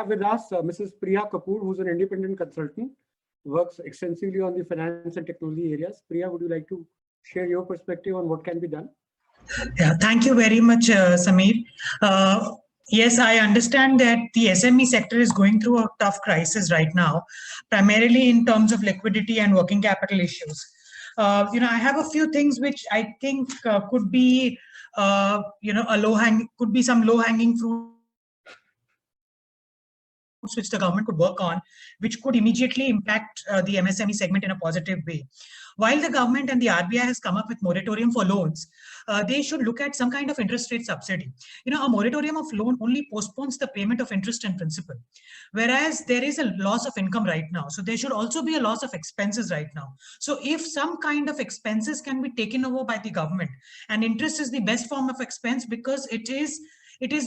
have with us Mrs. Priya Kapoor, who's an independent consultant, works extensively on the finance and technology areas. Priya, would you like to share your perspective on what can be done? Yeah, thank you very much, Sameer. Yes, I understand that the SME sector is going through a tough crisis right now, primarily in terms of liquidity and working capital issues. I have a few things which I think could be, could be some low-hanging fruit which the government could work on, which could immediately impact the MSME segment in a positive way. While the government and the RBI has come up with moratorium for loans, they should look at some kind of interest rate subsidy. A moratorium of loan only postpones the payment of interest and principal, whereas there is a loss of income right now. So there should also be a loss of expenses right now. So if some kind of expenses can be taken over by the government, and interest is the best form of expense because it is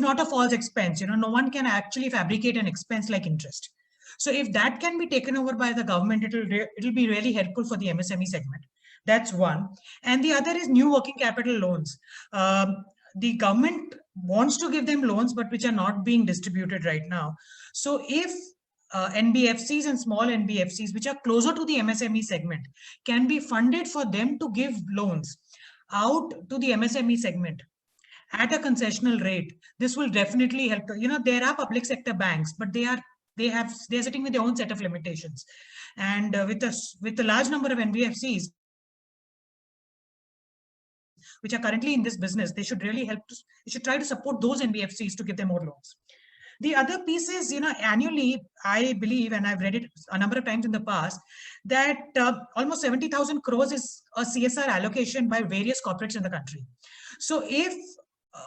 not a false expense. No one can actually fabricate an expense like interest. So if that can be taken over by the government, it'll be really helpful for the MSME segment. That's one. And the other is new working capital loans. The government wants to give them loans, but which are not being distributed right now. So if NBFCs and small NBFCs, which are closer to the MSME segment, can be funded for them to give loans out to the MSME segment at a concessional rate, this will definitely help. There are public sector banks, but they're sitting with their own set of limitations. And with a large number of NBFCs, which are currently in this business, they should really they should try to support those NBFCs to give them more loans. The other piece is, annually, I believe, and I've read it a number of times in the past, that almost 70,000 crores is a CSR allocation by various corporates in the country. So if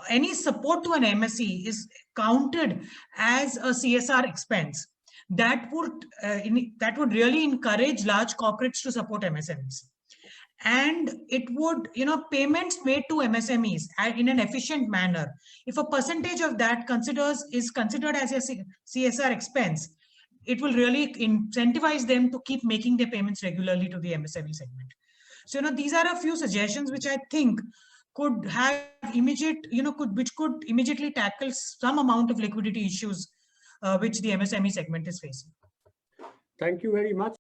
any support to an MSE is counted as a CSR expense, that would really encourage large corporates to support MSMEs. And it would, payments made to MSMEs in an efficient manner. If a percentage of that is considered as a CSR expense, it will really incentivize them to keep making their payments regularly to the MSME segment. So, these are a few suggestions which I think could have which could immediately tackle some amount of liquidity issues which the MSME segment is facing. Thank you very much.